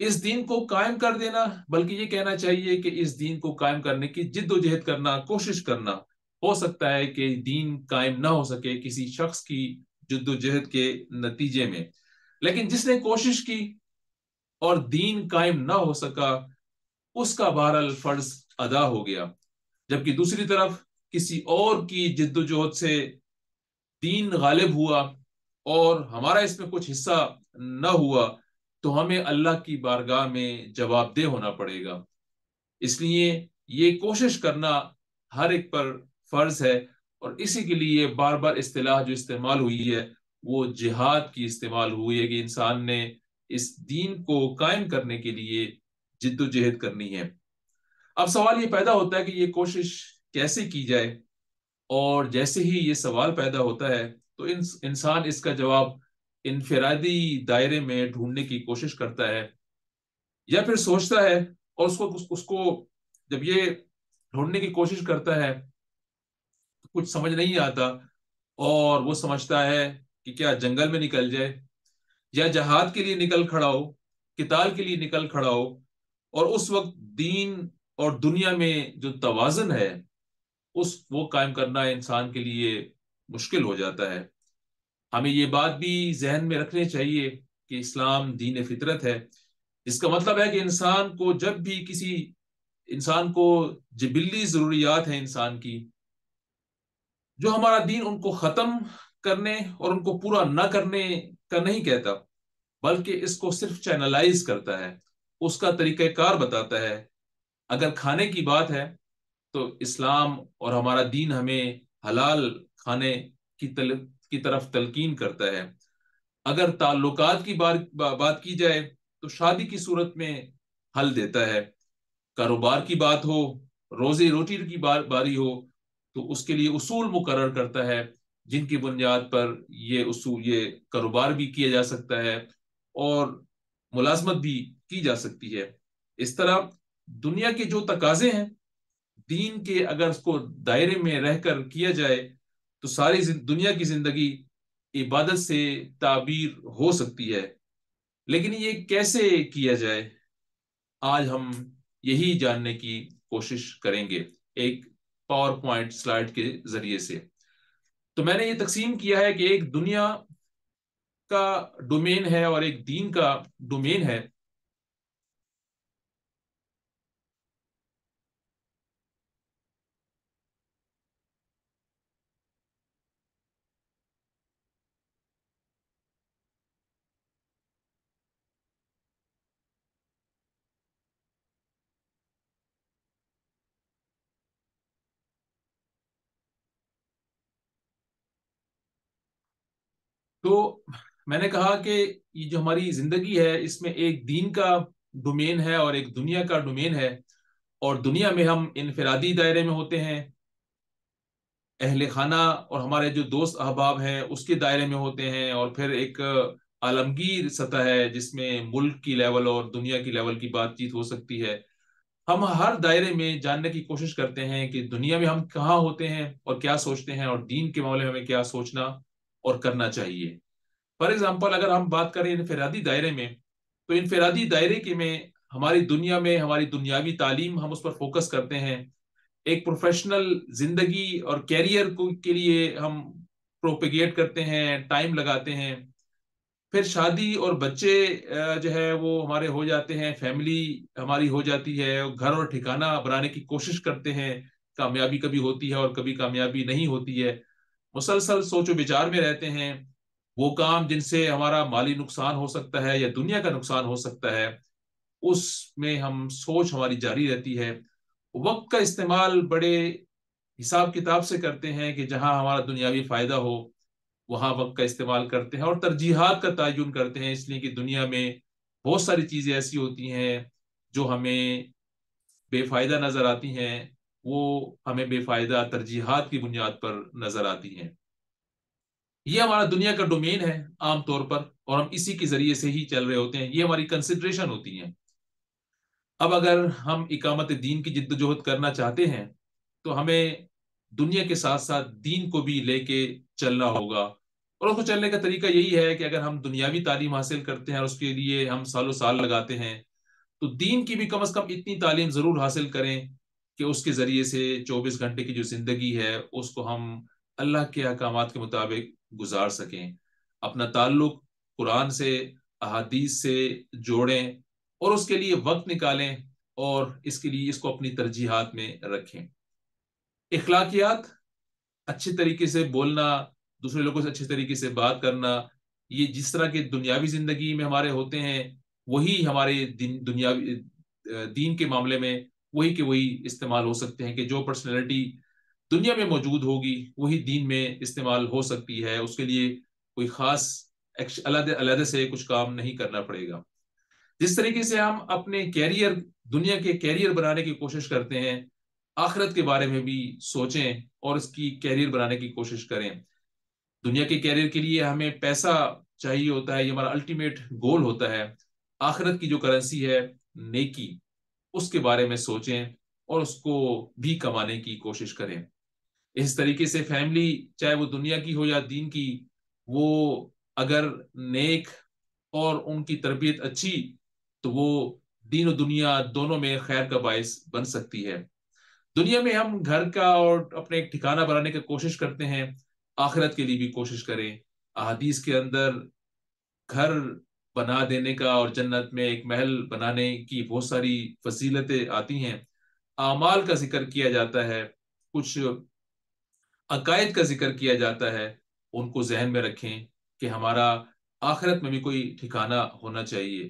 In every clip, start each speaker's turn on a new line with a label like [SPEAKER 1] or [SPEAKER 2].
[SPEAKER 1] اس دین کو قائم کر دینا، بلکہ یہ کہنا چاہیے کہ اس دین کو قائم کرنے کی جد و جہد کرنا، کوشش کرنا۔ ہو سکتا ہے کہ دین قائم نہ ہو سکے کسی شخص کی جد و جہد کے نتیجے میں، لیکن جس نے کوشش کی اور دین قائم نہ ہو سکا، اس کا بہرحال فرض ادا ہو گیا۔ جبکہ دوسری طرف کسی اور کی جد و جہد سے دین غالب ہوا اور ہمارا اس میں کچھ حصہ نہ ہوا، تو ہمیں اللہ کی بارگاہ میں جواب دہ ہونا پڑے گا۔ اس لیے یہ کوشش کرنا ہر ایک پر فرض ہے، اور اسی کے لیے بار بار اصطلاح جو استعمال ہوئی ہے وہ جہاد کی استعمال ہوئی ہے، کہ انسان نے اس دین کو قائم کرنے کے لیے جد و جہد کرنی ہے۔ اب سوال یہ پیدا ہوتا ہے کہ یہ کوشش کیسے کی جائے، اور جیسے ہی یہ سوال پیدا ہوتا ہے تو انسان اس کا جواب انفرادی دائرے میں ڈھونڈنے کی کوشش کرتا ہے، یا پھر سوچتا ہے، اور اس کو جب یہ ڈھونڈنے کی کوشش کرتا ہے تو کچھ سمجھ نہیں آتا، اور وہ سمجھتا ہے کہ کیا جنگل میں نکل جائے، یا جہاد کے لیے نکل کھڑا ہو، قتال کے لیے نکل کھڑا ہو، اور اس وقت دین اور دنیا میں جو توازن ہے وہ قائم کرنا انسان کے لیے مشکل ہو جاتا ہے۔ ہمیں یہ بات بھی ذہن میں رکھنی چاہیے کہ اسلام دین فطرت ہے، اس کا مطلب ہے کہ انسان کو جب بھی کسی انسان کو جبلی ضروریات ہیں انسان کی، جو ہمارا دین ان کو ختم کرنے اور ان کو پورا نہ کرنے کا نہیں کہتا، بلکہ اس کو صرف چینلائز کرتا ہے، اس کا طریقہ کار بتاتا ہے۔ اگر کھانے کی بات ہے تو اسلام اور ہمارا دین ہمیں حلال کھانے کی طرف تلقین کرتا ہے۔ اگر تعلقات کی بات کی جائے تو شادی کی صورت میں حل دیتا ہے۔ کاروبار کی بات ہو، روزی روٹی کی باری ہو، تو اس کے لیے اصول مقرر کرتا ہے، جن کی بنیاد پر یہ کاروبار بھی کیا جا سکتا ہے اور ملازمت بھی کی جا سکتی ہے۔ اس طرح دنیا کے جو تقاضے ہیں دین کے، اگر اس کو دائرے میں رہ کر کیا جائے تو ساری دنیا کی زندگی عبادت سے تعبیر ہو سکتی ہے۔ لیکن یہ کیسے کیا جائے، آج ہم یہی جاننے کی کوشش کریں گے ایک پاور پوائنٹ سلائیڈ کے ذریعے سے۔ تو میں نے یہ تقسیم کیا ہے کہ ایک دنیا کا ڈومین ہے اور ایک دین کا ڈومین ہے۔ تو میں نے کہا کہ یہ جو ہماری زندگی ہے اس میں ایک دین کا ڈومین ہے اور ایک دنیا کا ڈومین ہے، اور دنیا میں ہم انفرادی دائرے میں ہوتے ہیں، اہل خانہ اور ہمارے جو دوست احباب ہیں اس کے دائرے میں ہوتے ہیں، اور پھر ایک عالمگیر سطح ہے جس میں ملک کی لیول اور دنیا کی لیول کی بات چیت ہو سکتی ہے۔ ہم ہر دائرے میں جاننے کی کوشش کرتے ہیں کہ دنیا میں ہم کہاں ہوتے ہیں اور کیا سوچتے ہیں، اور دین کے معاملے میں ہمیں کیا سوچنا اور کرنا چاہیے۔ فار ایگزامپل اگر ہم بات کریں انفرادی دائرے میں، تو انفرادی دائرے کے میں ہماری دنیا میں ہماری دنیاوی تعلیم ہم اس پر فوکس کرتے ہیں، ایک پروفیشنل زندگی اور کیریئر کے لیے ہم پروپیگیٹ کرتے ہیں، ٹائم لگاتے ہیں، پھر شادی اور بچے جو ہے وہ ہمارے ہو جاتے ہیں، فیملی ہماری ہو جاتی ہے، گھر اور ٹھکانہ بنانے کی کوشش کرتے ہیں، کامیابی کبھی ہوتی ہے اور کبھی کامیابی نہیں ہوتی ہے، مسلسل سوچ و بچار میں رہتے ہیں، وہ کام جن سے ہمارا مالی نقصان ہو سکتا ہے یا دنیا کا نقصان ہو سکتا ہے اس میں ہم سوچ ہماری جاری رہتی ہے۔ وقت کا استعمال بڑے حساب کتاب سے کرتے ہیں کہ جہاں ہمارا دنیاوی فائدہ ہو وہاں وقت کا استعمال کرتے ہیں، اور ترجیحات کا تعین کرتے ہیں، اس لیے کہ دنیا میں بہت ساری چیزیں ایسی ہوتی ہیں جو ہمیں بے فائدہ نظر آتی ہیں، وہ ہمیں بے فائدہ ترجیحات کی بنیاد پر نظر آتی ہیں۔ یہ ہمارا دنیا کا ڈومین ہے عام طور پر، اور ہم اسی کے ذریعے سے ہی چل رہے ہوتے ہیں، یہ ہماری کنسیڈریشن ہوتی ہیں۔ اب اگر ہم اقامت دین کی جد و جہد کرنا چاہتے ہیں تو ہمیں دنیا کے ساتھ ساتھ دین کو بھی لے کے چلنا ہوگا، اور اس کو چلنے کا طریقہ یہی ہے کہ اگر ہم دنیاوی تعلیم حاصل کرتے ہیں اور اس کے لیے ہم سالوں سال لگاتے ہیں، تو دین کی بھی کم از کم اتنی تعلیم ضرور حاصل کریں کہ اس کے ذریعے سے 24 گھنٹے کی جو زندگی ہے اس کو ہم اللہ کے احکامات کے مطابق گزار سکیں، اپنا تعلق قرآن سے، احادیث سے جوڑیں اور اس کے لیے وقت نکالیں اور اس کے لیے اس کو اپنی ترجیحات میں رکھیں۔ اخلاقیات، اچھے طریقے سے بولنا، دوسرے لوگوں سے اچھے طریقے سے بات کرنا، یہ جس طرح کے دنیاوی زندگی میں ہمارے ہوتے ہیں وہی ہمارے دنیاوی دین کے معاملے میں وہی کے وہی استعمال ہو سکتے ہیں، کہ جو پرسنالٹی دنیا میں موجود ہوگی وہی دین میں استعمال ہو سکتی ہے، اس کے لیے کوئی خاص علیحدہ علیحدہ سے کچھ کام نہیں کرنا پڑے گا۔ جس طریقے سے ہم اپنے کیریئر، دنیا کے کیریئر بنانے کی کوشش کرتے ہیں، آخرت کے بارے میں بھی سوچیں اور اس کی کیریئر بنانے کی کوشش کریں۔ دنیا کے کیریئر کے لیے ہمیں پیسہ چاہیے ہوتا ہے، یہ ہمارا الٹیمیٹ گول ہوتا ہے۔ آخرت کی جو کرنسی ہے نیکی، اس کے بارے میں سوچیں اور اس کو بھی کمانے کی کوشش کریں۔ اس طریقے سے فیملی، چاہے وہ دنیا کی ہو یا دین کی، وہ اگر نیک اور ان کی تربیت اچھی تو وہ دین و دنیا دونوں میں خیر کا باعث بن سکتی ہے۔ دنیا میں ہم گھر کا اور اپنے ایک ٹھکانہ بنانے کی کوشش کرتے ہیں، آخرت کے لیے بھی کوشش کریں۔ احادیث کے اندر گھر بنا دینے کا اور جنت میں ایک محل بنانے کی بہت ساری فضیلتیں آتی ہیں، اعمال کا ذکر کیا جاتا ہے، کچھ عقائد کا ذکر کیا جاتا ہے، ان کو ذہن میں رکھیں کہ ہمارا آخرت میں بھی کوئی ٹھکانہ ہونا چاہیے۔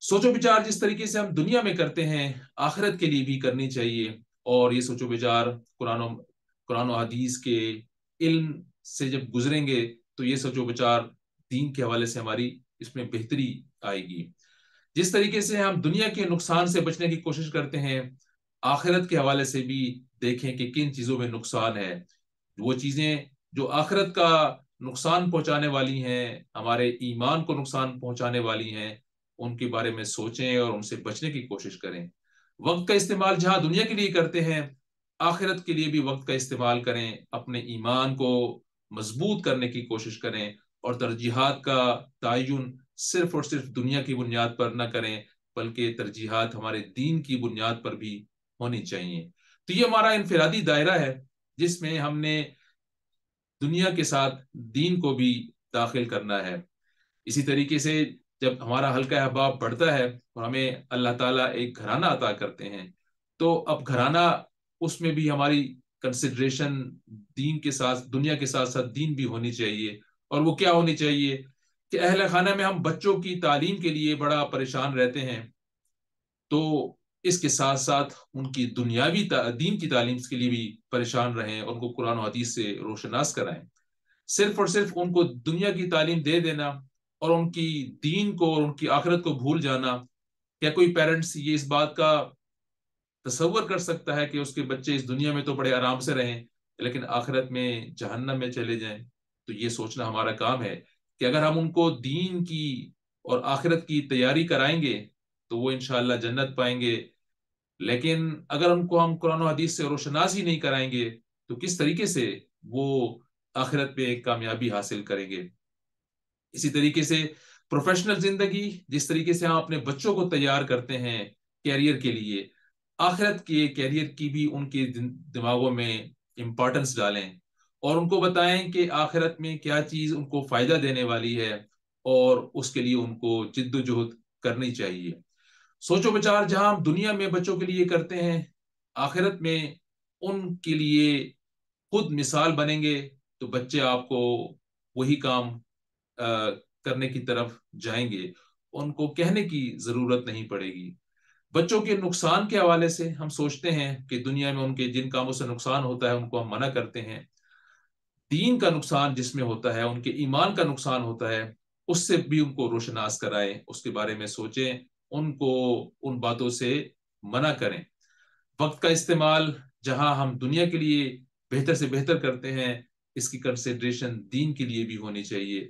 [SPEAKER 1] سوچ و بچار جس طریقے سے ہم دنیا میں کرتے ہیں آخرت کے لیے بھی کرنی چاہیے، اور یہ سوچ و بچار قرآن و حدیث کے علم سے جب گزریں گے تو یہ سوچ و بچار دین کے حوالے سے ہماری اس میں بہتری آئے گی۔ جس طریقے سے ہم دنیا کے نقصان سے بچنے کی کوشش کرتے ہیں، آخرت کے حوالے سے بھی دیکھیں کہ کن چیزوں میں نقصان ہے۔ وہ چیزیں جو آخرت کا نقصان پہنچانے والی ہیں، ہمارے ایمان کو نقصان پہنچانے والی ہیں، ان کے بارے میں سوچیں اور ان سے بچنے کی کوشش کریں۔ وقت کا استعمال جہاں دنیا کے لیے کرتے ہیں، آخرت کے لیے بھی وقت کا استعمال کریں، اپنے ایمان کو مضبوط کرنے کی کوشش کریں، اور ترجیحات کا تعین صرف اور صرف دنیا کی بنیاد پر نہ کریں بلکہ ترجیحات ہمارے دین کی بنیاد پر بھی ہونی چاہیے۔ تو یہ ہمارا انفرادی دائرہ ہے جس میں ہم نے دنیا کے ساتھ دین کو بھی داخل کرنا ہے۔ اسی طریقے سے جب ہمارا حلقہ احباب بڑھتا ہے اور ہمیں اللہ تعالیٰ ایک گھرانہ عطا کرتے ہیں، تو اب گھرانہ، اس میں بھی ہماری کنسیڈریشن دین کے ساتھ، دنیا کے ساتھ ساتھ دین بھی ہونی چاہیے۔ اور وہ کیا ہونی چاہیے کہ اہل خانہ میں ہم بچوں کی تعلیم کے لیے بڑا پریشان رہتے ہیں، تو اس کے ساتھ ساتھ ان کی دنیاوی دین کی تعلیم کے لیے بھی پریشان رہیں اور ان کو قرآن و حدیث سے روشناس کرائیں۔ صرف اور صرف ان کو دنیا کی تعلیم دے دینا اور ان کی دین کو اور ان کی آخرت کو بھول جانا، کیا کوئی پیرنٹس یہ اس بات کا تصور کر سکتا ہے کہ اس کے بچے اس دنیا میں تو بڑے آرام سے رہیں لیکن آخرت میں جہنم میں چلے جائیں؟ تو یہ سوچنا ہمارا کام ہے کہ اگر ہم ان کو دین کی اور آخرت کی تیاری کرائیں گے تو وہ انشاءاللہ جنت پائیں گے، لیکن اگر ان کو ہم قرآن و حدیث سے روشناس ہی نہیں کرائیں گے تو کس طریقے سے وہ آخرت میں کامیابی حاصل کریں گے؟ اسی طریقے سے پروفیشنل زندگی، جس طریقے سے ہم اپنے بچوں کو تیار کرتے ہیں کیریئر کے لیے، آخرت کے کیریئر کی بھی ان کے دماغوں میں امپورٹنس ڈالیں اور ان کو بتائیں کہ آخرت میں کیا چیز ان کو فائدہ دینے والی ہے اور اس کے لیے ان کو جد و جہد کرنی چاہیے۔ سوچ و بچار جہاں ہم دنیا میں بچوں کے لیے کرتے ہیں، آخرت میں ان کے لیے خود مثال بنیں گے تو بچے آپ کو وہی کام کرنے کی طرف جائیں گے، ان کو کہنے کی ضرورت نہیں پڑے گی۔ بچوں کے نقصان کے حوالے سے ہم سوچتے ہیں کہ دنیا میں ان کے جن کاموں سے نقصان ہوتا ہے ان کو ہم منع کرتے ہیں، دین کا نقصان جس میں ہوتا ہے، ان کے ایمان کا نقصان ہوتا ہے، اس سے بھی ان کو روشناس کرائیں، اس کے بارے میں سوچیں، ان کو ان باتوں سے منع کریں۔ وقت کا استعمال جہاں ہم دنیا کے لیے بہتر سے بہتر کرتے ہیں، اس کی کنسیڈریشن دین کے لیے بھی ہونی چاہیے،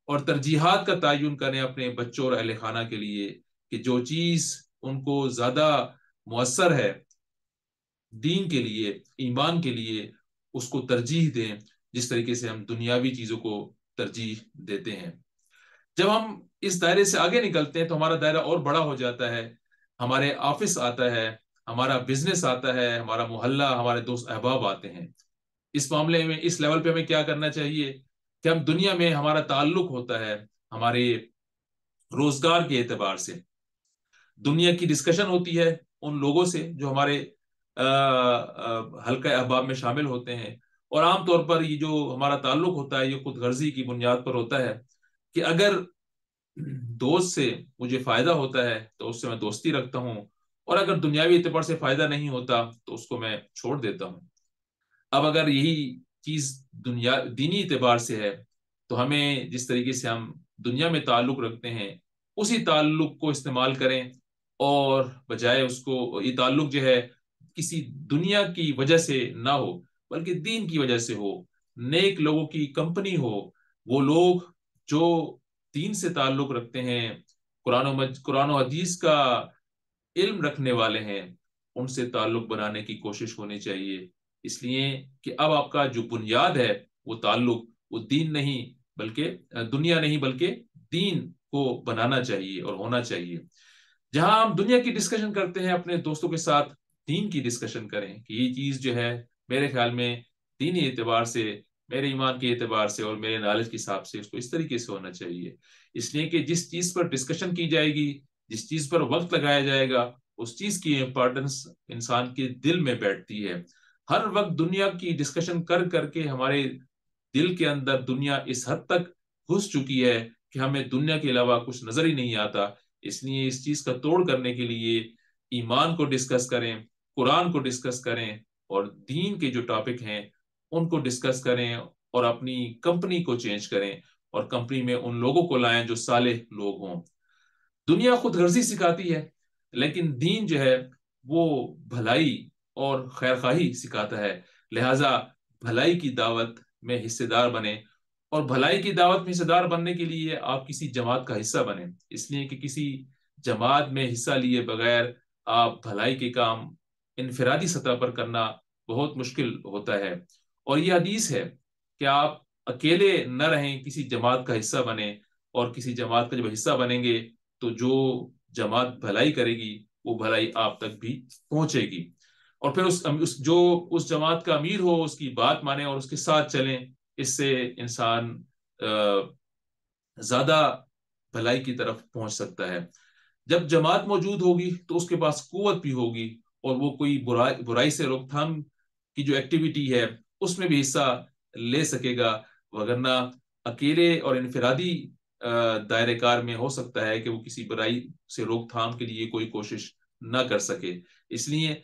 [SPEAKER 1] اور ترجیحات کا تعین کریں اپنے بچوں اور اہل خانہ کے لیے کہ جو چیز ان کو زیادہ مؤثر ہے دین کے لیے، ایمان کے لیے، اس کو ترجیح دیں، جس طریقے سے ہم دنیاوی چیزوں کو ترجیح دیتے ہیں۔ جب ہم اس دائرے سے آگے نکلتے ہیں تو ہمارا دائرہ اور بڑا ہو جاتا ہے، ہمارے آفس آتا ہے، ہمارا بزنس آتا ہے، ہمارا محلہ، ہمارے دوست احباب آتے ہیں۔ اس معاملے میں، اس لیول پہ ہمیں کیا کرنا چاہیے کہ ہم دنیا میں ہمارا تعلق ہوتا ہے ہمارے روزگار کے اعتبار سے، دنیا کی ڈسکشن ہوتی ہے ان لوگوں سے جو ہمارے حلقہ احباب میں شامل ہوتے ہیں، اور عام طور پر یہ جو ہمارا تعلق ہوتا ہے یہ خود غرضی کی بنیاد پر ہوتا ہے کہ اگر دوست سے مجھے فائدہ ہوتا ہے تو اس سے میں دوستی رکھتا ہوں، اور اگر دنیاوی اعتبار سے فائدہ نہیں ہوتا تو اس کو میں چھوڑ دیتا ہوں۔ اب اگر یہی چیز دینی اعتبار سے ہے تو ہمیں جس طریقے سے ہم دنیا میں تعلق رکھتے ہیں اسی تعلق کو استعمال کریں، اور بجائے اس کو، یہ تعلق جو ہے کسی دنیا کی وجہ سے نہ ہو بلکہ دین کی وجہ سے ہو، نیک لوگوں کی کمپنی ہو، وہ لوگ جو دین سے تعلق رکھتے ہیں، قرآن و حدیث کا علم رکھنے والے ہیں، ان سے تعلق بنانے کی کوشش ہونی چاہیے۔ اس لیے کہ اب آپ کا جو بنیاد ہے وہ تعلق، وہ دین نہیں بلکہ دنیا نہیں بلکہ دین کو بنانا چاہیے اور ہونا چاہیے۔ جہاں ہم دنیا کی ڈسکشن کرتے ہیں اپنے دوستوں کے ساتھ دین کی ڈسکشن کریں کہ یہ چیز جو ہے میرے خیال میں دینی اعتبار سے، میرے ایمان کے اعتبار سے اور میرے نالج کے حساب سے اس کو اس طریقے سے ہونا چاہیے۔ اس لیے کہ جس چیز پر ڈسکشن کی جائے گی، جس چیز پر وقت لگایا جائے گا، اس چیز کی امپورٹنس انسان کے دل میں بیٹھتی ہے۔ ہر وقت دنیا کی ڈسکشن کر کر کے ہمارے دل کے اندر دنیا اس حد تک گھس چکی ہے کہ ہمیں دنیا کے علاوہ کچھ نظر ہی نہیں آتا۔ اس لیے اس چیز کا توڑ کرنے کے لیے ایمان کو ڈسکس کریں، قرآن کو ڈسکس کریں، اور دین کے جو ٹاپک ہیں ان کو ڈسکس کریں، اور اپنی کمپنی کو چینج کریں، اور کمپنی میں ان لوگوں کو لائیں جو صالح لوگ ہوں۔ دنیا خود غرضی سکھاتی ہے لیکن دین جو ہے وہ بھلائی اور خیر خواہی سکھاتا ہے، لہٰذا بھلائی کی دعوت میں حصے دار بنے، اور بھلائی کی دعوت میں حصے دار بننے کے لیے آپ کسی جماعت کا حصہ بنیں، اس لیے کہ کسی جماعت میں حصہ لیے بغیر آپ بھلائی کے کام انفرادی سطح پر کرنا بہت مشکل ہوتا ہے۔ اور یہ حدیث ہے کہ آپ اکیلے نہ رہیں، کسی جماعت کا حصہ بنیں، اور کسی جماعت کا جب حصہ بنیں گے تو جو جماعت بھلائی کرے گی وہ بھلائی آپ تک بھی پہنچے گی، اور پھر جو اس جماعت کا امیر ہو اس کی بات مانیں اور اس کے ساتھ چلیں۔ اس سے انسان زیادہ بھلائی کی طرف پہنچ سکتا ہے۔ جب جماعت موجود ہوگی تو اس کے پاس قوت بھی ہوگی، اور وہ کوئی برائی سے روک تھام کی جو ایکٹیویٹی ہے اس میں بھی حصہ لے سکے گا، وگرنہ اکیلے اور انفرادی دائرے کار میں ہو سکتا ہے کہ وہ کسی برائی سے روک تھام کے لیے کوئی کوشش نہ کر سکے۔ اس لیے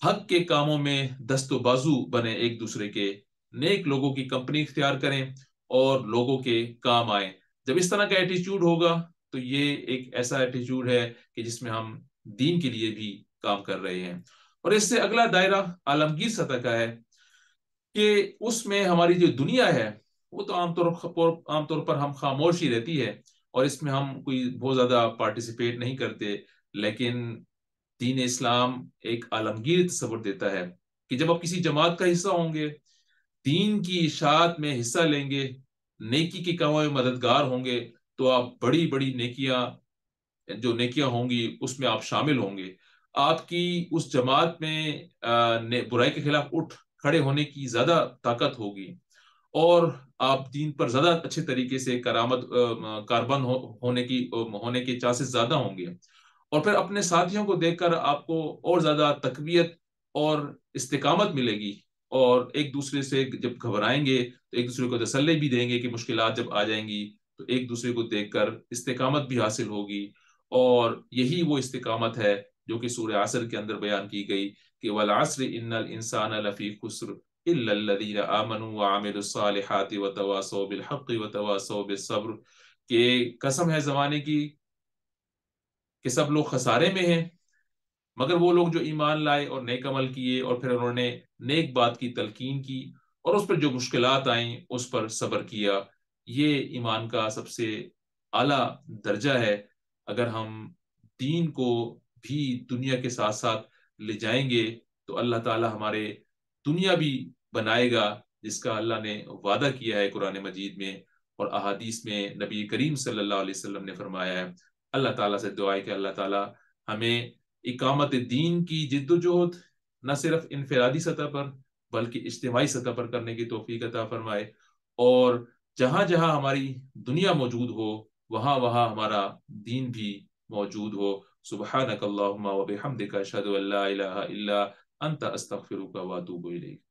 [SPEAKER 1] حق کے کاموں میں دست و بازو بنے ایک دوسرے کے، نیک لوگوں کی کمپنی اختیار کریں اور لوگوں کے کام آئیں۔ جب اس طرح کا ایٹیچیوڈ ہوگا تو یہ ایک ایسا ایٹیچیوڈ ہے کہ جس میں ہم دین کے لیے بھی کام کر رہے ہیں۔ اور اس سے اگلا دائرہ عالمگیر سطح کا ہے کہ اس میں ہماری جو دنیا ہے وہ تو عام طور پر ہم خاموش ہی رہتی ہے، اور اس میں ہم کوئی بہت زیادہ پارٹیسپیٹ نہیں کرتے، لیکن دین اسلام ایک عالمگیر تصور دیتا ہے کہ جب آپ کسی جماعت کا حصہ ہوں گے، دین کی اشاعت میں حصہ لیں گے، نیکی کے کاموں میں مددگار ہوں گے، تو آپ بڑی بڑی جو نیکیاں ہوں گی اس میں آپ شامل ہوں گے۔ آپ کی اس جماعت میں برائی کے خلاف اٹھ کھڑے ہونے کی زیادہ طاقت ہوگی، اور آپ دین پر زیادہ اچھے طریقے سے کاربن ہونے کے چانسز زیادہ ہوں گے، اور پھر اپنے ساتھیوں کو دیکھ کر آپ کو اور زیادہ تقویت اور استقامت ملے گی، اور ایک دوسرے سے جب گھبرائیں گے تو ایک دوسرے کو تسلی بھی دیں گے کہ مشکلات جب آ جائیں گی تو ایک دوسرے کو دیکھ کر استقامت بھی حاصل ہوگی۔ اور یہی وہ استقامت ہے جو کہ سورہ عصر کے اندر بیان کی گئی کہ والعصر ان الانسان لفی خسر الا الذین آمنوا وعملوا الصالحات وتواصوا بالحق وتواصوا بالصبر، کہ قسم ہے زمانے کی کہ سب لوگ خسارے میں ہیں مگر وہ لوگ جو ایمان لائے اور نیک عمل کیے، اور پھر انہوں نے نیک بات کی تلقین کی، اور اس پر جو مشکلات آئیں اس پر صبر کیا۔ یہ ایمان کا سب سے اعلیٰ درجہ ہے۔ اگر ہم دین کو بھی دنیا کے ساتھ ساتھ لے جائیں گے تو اللہ تعالی ہمارے دنیا بھی بنائے گا، جس کا اللہ نے وعدہ کیا ہے قرآن مجید میں، اور احادیث میں نبی کریم صلی اللہ علیہ وسلم نے فرمایا ہے. اللہ تعالیٰ سے دعا ہے کہ اللہ تعالیٰ ہمیں اقامت دین کی جد و جہد نہ صرف انفرادی سطح پر بلکہ اجتماعی سطح پر کرنے کی توفیق عطا فرمائے، اور جہاں جہاں ہماری دنیا موجود ہو وہاں وہاں ہمارا دین بھی موجود ہو. سبحانک اللہم و بحمدک اشہد ان لا الہ الا انت استغفرک و اتوب الیک.